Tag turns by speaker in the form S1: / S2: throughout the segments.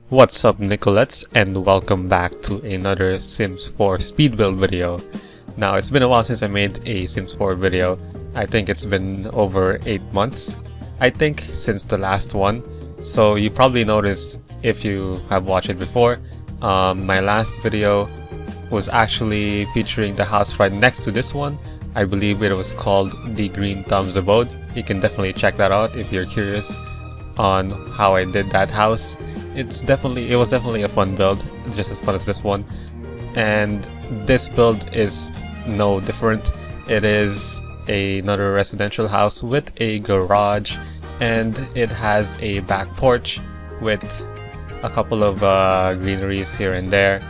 S1: What's up, Nicolettes, and welcome back to another Sims 4 speed build video. Now, it's been a while since I made a Sims 4 video. I think it's been over 8 months, I think, since the last one. So you probably noticed, if you have watched it before, my last video was actually featuring the house right next to this one. I believe it was called the Green Thumbs Abode. You can definitely check that out if you're curious on how I did that house. It was definitely a fun build, just as fun as this one. And this build is no different. It is another residential house with a garage, and it has a back porch with a couple of greeneries here and there.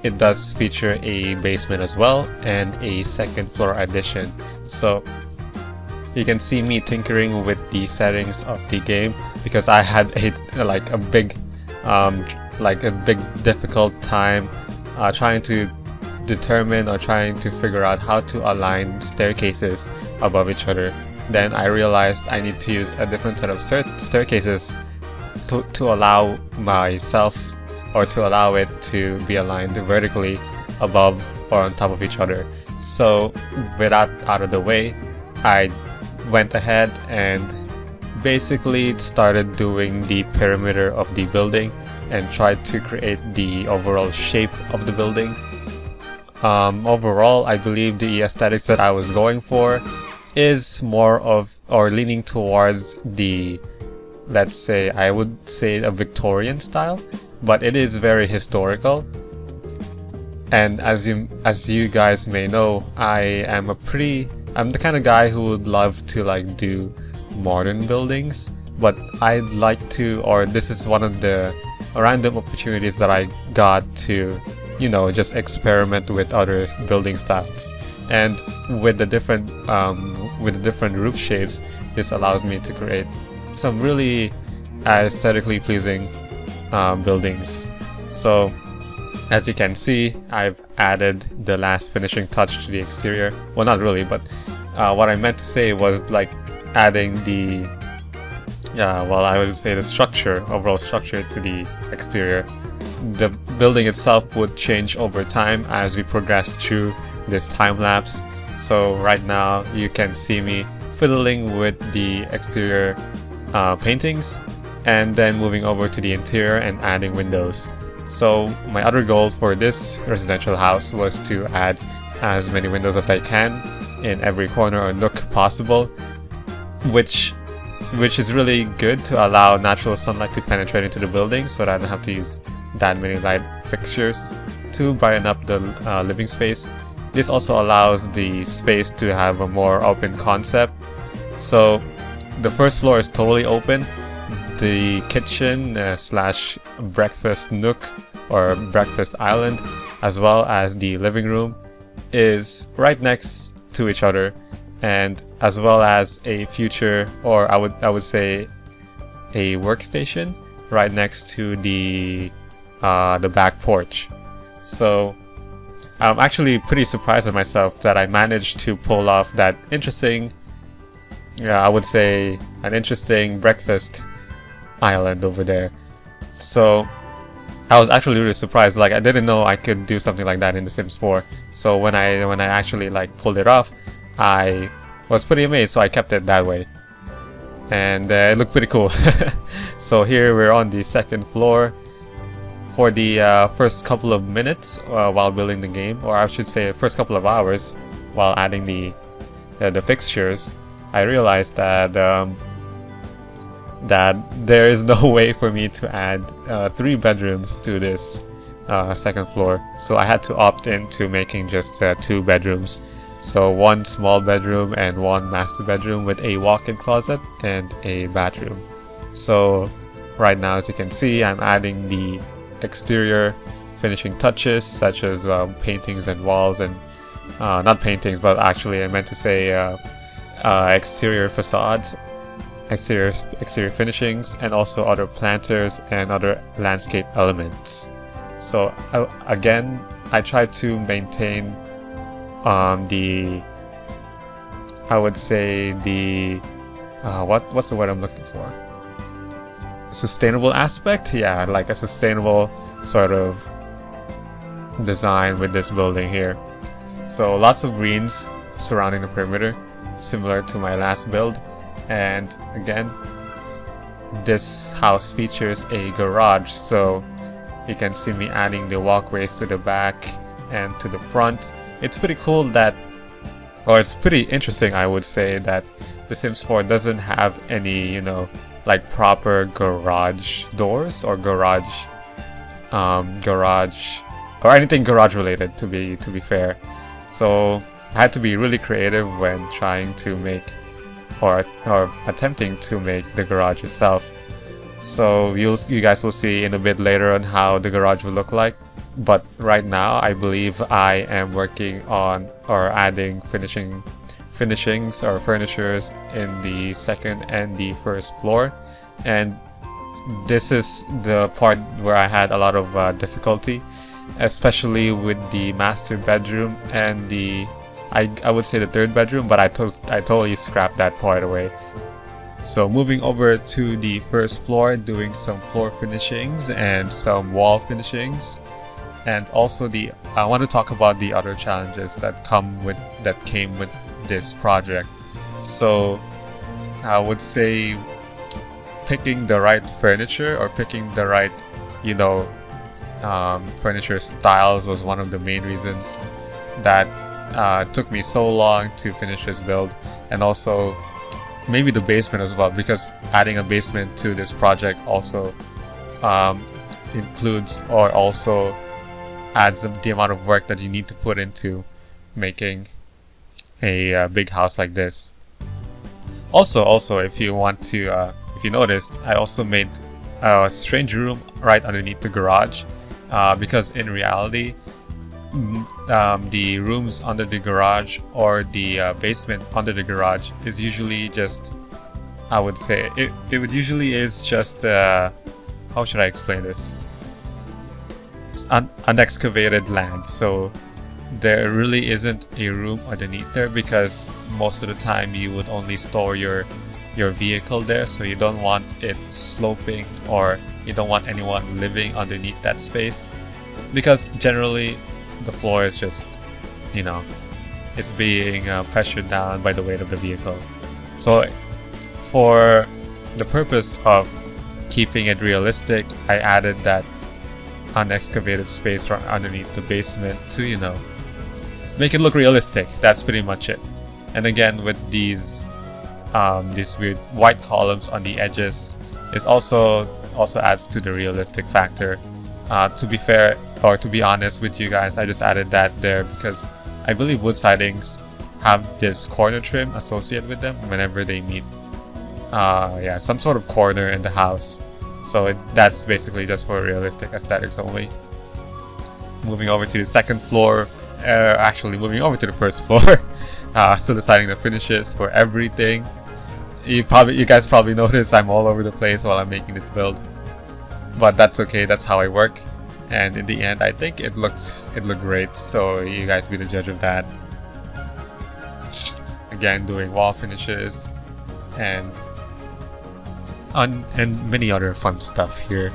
S1: It does feature a basement as well and a second floor addition. So you can see me tinkering with the settings of the game because I had a big difficult time trying to determine or trying to figure out how to align staircases above each other. Then I realized I need to use a different set of staircases to allow myself, or to allow it to be aligned vertically above or on top of each other. So with that out of the way, I went ahead and basically started doing the perimeter of the building and tried to create the overall shape of the building. Overall, I believe the aesthetics that I was going for is more of, or leaning towards the, let's say, I would say a Victorian style, but it is very historical. And as you guys may know, I'm the kind of guy who would love to do modern buildings, but I'd like to, or this is one of the random opportunities that I got to, just experiment with other building styles. And with the different roof shapes, this allows me to create some really aesthetically pleasing buildings. So as you can see, I've added the last finishing touch to the exterior. Well, not really, but what I meant to say was adding the I would say the overall structure to the exterior. The building itself would change over time as we progress through this time lapse. So right now you can see me fiddling with the exterior paintings and then moving over to the interior and adding windows. So my other goal for this residential house was to add as many windows as I can in every corner or nook possible, which is really good to allow natural sunlight to penetrate into the building so that I don't have to use that many light fixtures to brighten up the living space. This also allows the space to have a more open concept. So the first floor is totally open. The kitchen slash breakfast nook or breakfast island, as well as the living room, is right next to each other, and as well as a future, or I would say a workstation right next to the back porch. So I'm actually pretty surprised at myself that I managed to pull off that interesting, I would say an interesting breakfast island over there. So I was actually really surprised. I didn't know I could do something like that in The Sims 4. So when I actually pulled it off, I was pretty amazed. So I kept it that way, and it looked pretty cool. So here we're on the second floor. For the first couple of minutes while building the game, or I should say first couple of hours while adding the fixtures, I realized that there is no way for me to add 3 bedrooms to this second floor. So I had to opt into making just 2 bedrooms. So 1 small bedroom and 1 master bedroom with a walk-in closet and a bathroom. So right now, as you can see, I'm adding the exterior finishing touches such as paintings and walls, and not paintings, but actually I meant to say exterior facades, exterior finishings, and also other planters and other landscape elements. So again, I try to maintain I would say what's the word I'm looking for? sustainable aspect. Yeah, like a sustainable sort of design with this building here. So lots of greens surrounding the perimeter, similar to my last build. And again, this house features a garage, so you can see me adding the walkways to the back and to the front. It's pretty cool that, or it's pretty interesting, I would say, that The Sims 4 doesn't have any, you know, like proper garage doors or garage or anything garage related, to be fair. So I had to be really creative when trying to make or attempting to make the garage itself. So you guys will see in a bit later on how the garage will look like. But right now, I believe I am working on or adding finishings or furnitures in the second and the first floor. And this is the part where I had a lot of difficulty, especially with the master bedroom and the I would say the third bedroom, but I totally scrapped that part away. So moving over to the first floor, doing some floor finishings and some wall finishings. And also I want to talk about the other challenges that came with this project. So I would say picking the right furniture or picking the right, you know, furniture styles was one of the main reasons that took me so long to finish this build. And also maybe the basement as well, because adding a basement to this project also includes or also adds the amount of work that you need to put into making a big house like this. Also, if you want to, if you noticed, I also made a strange room right underneath the garage, because in reality, the rooms under the garage or the basement under the garage is usually just, I would say, it would usually is just, how should I explain this? It's unexcavated land, so there really isn't a room underneath there, because most of the time you would only store your vehicle there, so you don't want it sloping or you don't want anyone living underneath that space, because generally the floor is just, you know, it's being pressured down by the weight of the vehicle. So for the purpose of keeping it realistic, I added that unexcavated space right underneath the basement to, you know, make it look realistic. That's pretty much it. And again, with these weird white columns on the edges, it also adds to the realistic factor. To be fair, or to be honest with you guys, I just added that there because I believe wood sidings have this corner trim associated with them whenever they meet some sort of corner in the house. So that's basically just for realistic aesthetics only. Moving over to the second floor, actually moving over to the first floor, still deciding the finishes for everything. You guys probably noticed I'm all over the place while I'm making this build, but that's okay. That's how I work, and in the end, I think it looked great. So you guys be the judge of that. Again, doing wall finishes and many other fun stuff here.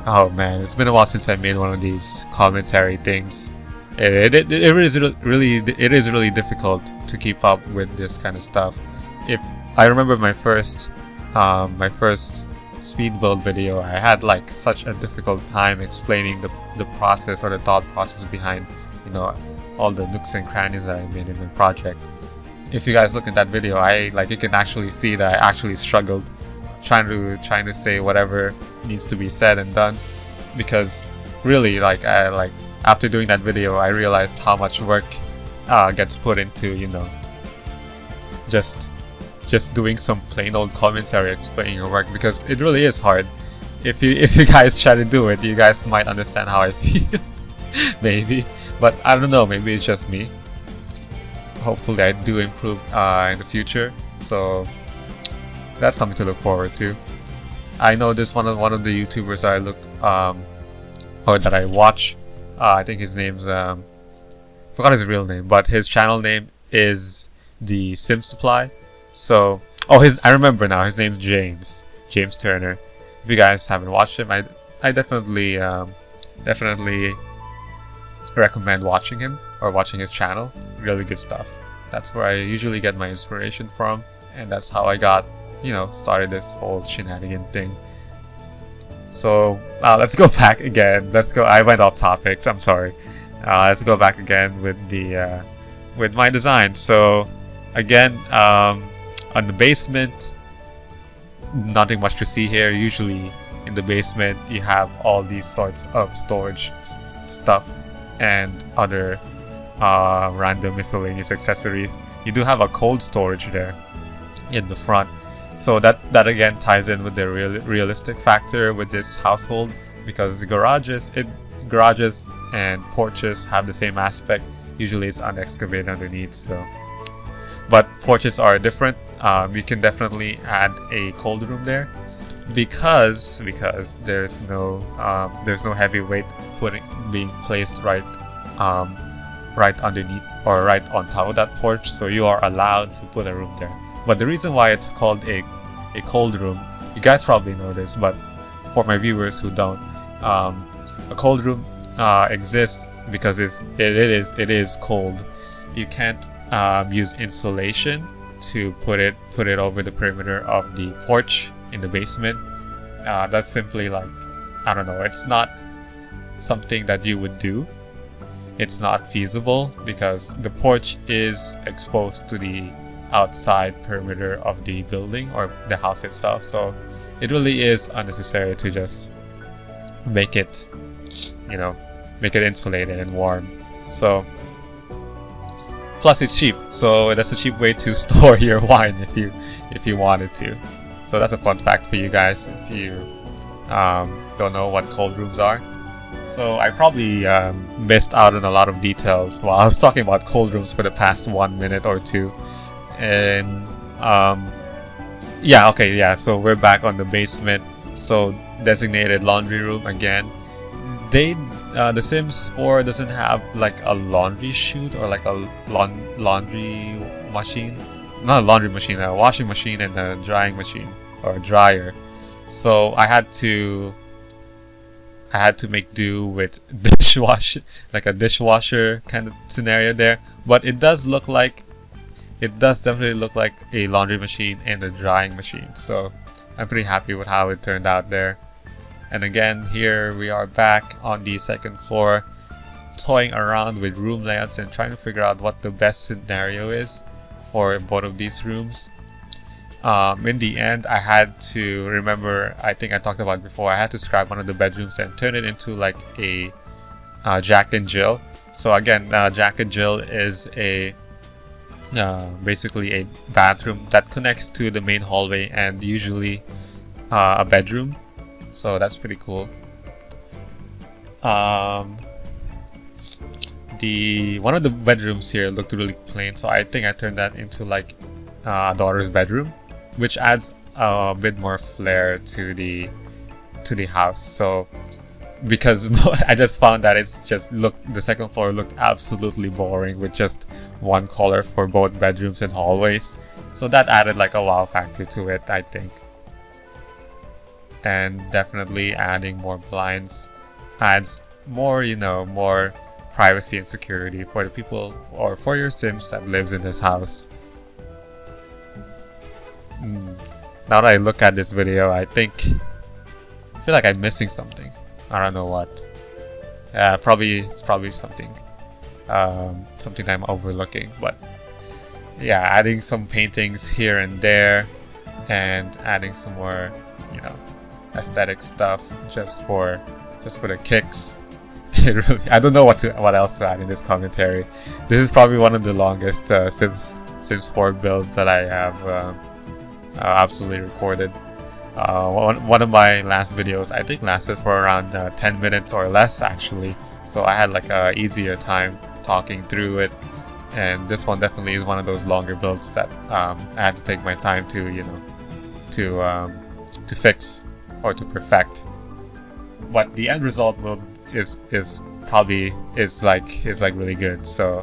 S1: Oh man, it's been a while since I made one of these commentary things. It is really difficult to keep up with this kind of stuff. If I remember my first speed build video, I had like such a difficult time explaining the process or the thought process behind, you know, all the nooks and crannies that I made in the project. If you guys look at that video, you can actually see that I actually struggled trying to say whatever needs to be said and done, because really, after doing that video, I realized how much work gets put into, you know, just doing some plain old commentary explaining your work, because it really is hard. If you guys try to do it, you guys might understand how I feel. Maybe, but I don't know, maybe it's just me. Hopefully I do improve in the future, so that's something to look forward to. I know this one of the YouTubers I look or that I watch, I think his name's forgot his real name, but his channel name is the SIMS Supply. So I remember now, his name's James Turner. if you guys haven't watched him, I definitely recommend watching him or watching his channel. Really good stuff. That's where I usually get my inspiration from, and that's how I got, you know, started this whole shenanigan thing. So let's go back again. I went off topic. I'm sorry. Let's go back again with the with my design. So again, on the basement, nothing much to see here. Usually in the basement you have all these sorts of storage stuff and other random miscellaneous accessories. You do have a cold storage there in the front, so that again ties in with the realistic factor with this household, because the garages and porches have the same aspect. Usually it's unexcavated underneath, so but porches are different. You can definitely add a cold room there because there's no heavy weight being placed right underneath or right on top of that porch, so you are allowed to put a room there. But the reason why it's called a cold room, you guys probably know this, but for my viewers who don't, a cold room exists because it is cold. You can't use insulation to put it over the perimeter of the porch in the basement. That's simply like, I don't know, it's not something that you would do. It's not feasible because the porch is exposed to the outside perimeter of the building or the house itself, so it really is unnecessary to just make it, you know, make it insulated and warm. So plus it's cheap, so that's a cheap way to store your wine if you wanted to. So that's a fun fact for you guys if you don't know what cold rooms are. So I probably missed out on a lot of details while I was talking about cold rooms for the past 1 minute or two. And so we're back on the basement. So designated laundry room again. The Sims 4 doesn't have like a laundry chute or like a laundry machine. Not a laundry machine, a washing machine and a drying machine or a dryer. So I had to make do with dishwasher, like a dishwasher kind of scenario there. But it does definitely look like a laundry machine and a drying machine. So I'm pretty happy with how it turned out there. And again, here we are back on the second floor, toying around with room layouts and trying to figure out what the best scenario is for both of these rooms. In the end, I had to remember, I think I talked about it before, I had to scrap one of the bedrooms and turn it into like a Jack and Jill. So again, Jack and Jill is basically a bathroom that connects to the main hallway and usually a bedroom. So that's pretty cool. One of the bedrooms here looked really plain, so I think I turned that into like a daughter's bedroom, which adds a bit more flair to the house. So because I just found that the second floor looked absolutely boring with just one color for both bedrooms and hallways. So that added like a wow factor to it, I think. And definitely adding more blinds adds more, more privacy and security for the people or for your Sims that lives in this house. Now that I look at this video, I feel like I'm missing something. I don't know what. It's probably something that I'm overlooking. But yeah, adding some paintings here and there, and adding some more, aesthetic stuff just for the kicks. I don't know what else to add in this commentary. This is probably one of the longest Sims 4 builds that I have absolutely recorded. One of my last videos I think lasted for around 10 minutes or less actually, so I had like a easier time talking through it, and this one definitely is one of those longer builds that I had to take my time to fix or to perfect. But the end result is really good. So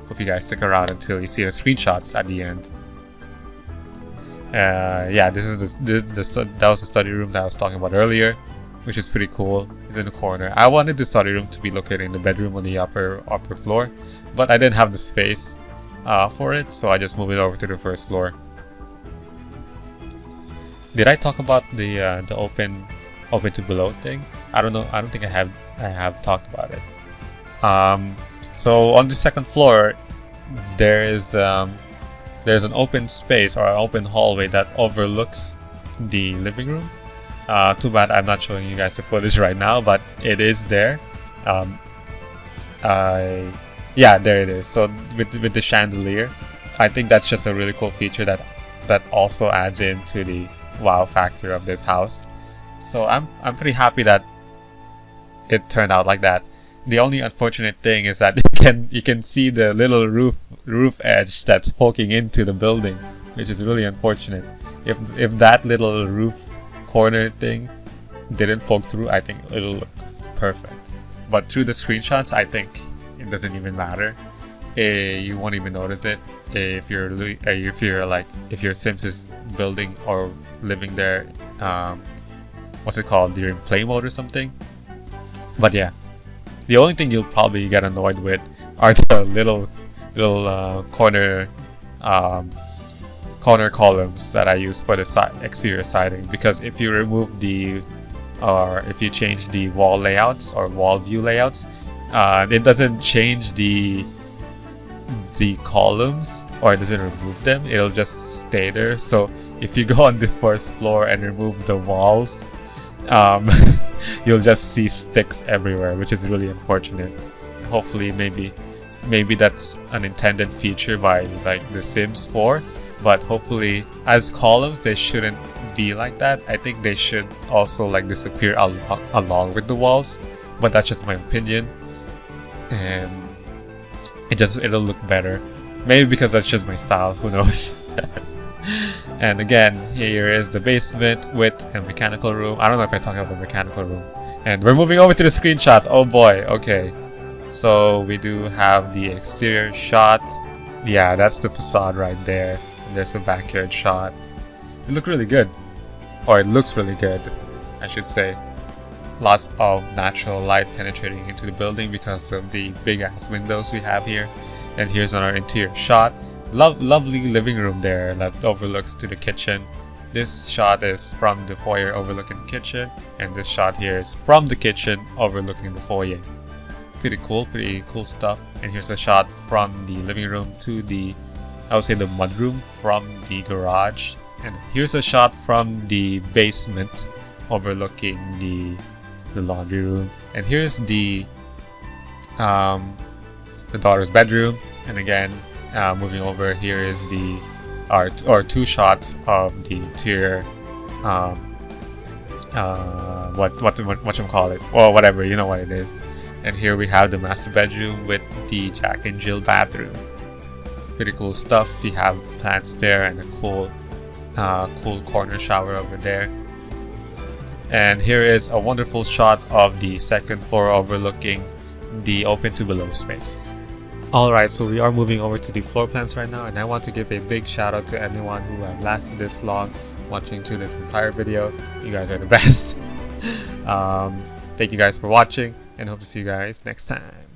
S1: hope you guys stick around until you see the screenshots at the end. Yeah, this is that was the study room that I was talking about earlier, which is pretty cool. It's in the corner. I wanted the study room to be located in the bedroom on the upper floor, but I didn't have the space for it, so I just moved it over to the first floor. Did I talk about the open to below thing? I don't know. I don't think I have talked about it. So on the second floor, there's an open space or an open hallway that overlooks the living room. Too bad I'm not showing you guys the footage right now, but it is there. Yeah, there it is. So with the chandelier, I think that's just a really cool feature that also adds into the wow factor of this house. So I'm pretty happy that it turned out like that. The only unfortunate thing is that you can see the little roof edge that's poking into the building, which is really unfortunate. If that little roof corner thing didn't poke through, I think it'll look perfect. But through the screenshots, I think it doesn't even matter. You won't even notice it if your Sims is building or living there. What's it called? During play mode or something. But yeah, the only thing you'll probably get annoyed with are the little corner columns that I use for the exterior siding. Because if you remove or if you change the wall layouts or wall view layouts, it doesn't change the columns, or it doesn't remove them. It'll just stay there. So if you go on the first floor and remove the walls, you'll just see sticks everywhere, which is really unfortunate. Hopefully, maybe that's an intended feature by like the Sims 4, but hopefully as columns they shouldn't be like that. I think they should also like disappear along with the walls, but that's just my opinion, and it'll look better. Maybe because that's just my style, who knows. And again, here is the basement with a mechanical room. I don't know if I talked about the mechanical room. And we're moving over to the screenshots. Oh boy, okay. So we do have the exterior shot. Yeah, that's the facade right there. And there's a backyard shot. It looks really good. Or it looks really good, I should say. Lots of natural light penetrating into the building because of the big ass windows we have here. And here's our interior shot. Lovely living room there that overlooks to the kitchen. This shot is from the foyer overlooking the kitchen, and this shot here is from the kitchen overlooking the foyer. Pretty cool stuff. And here's a shot from the living room to the, I would say, the mudroom from the garage. And here's a shot from the basement overlooking the laundry room. And here's the daughter's bedroom. And again, moving over, here is the or two shots of the interior. Whatchamacallit, or whatever, you know what it is. And here we have the master bedroom with the Jack and Jill bathroom. Pretty cool stuff. We have plants there and a cool corner shower over there. And here is a wonderful shot of the second floor overlooking the open to below space. Alright, so we are moving over to the floor plans right now, and I want to give a big shout out to anyone who have lasted this long watching through this entire video. You guys are the best. Thank you guys for watching, and hope to see you guys next time.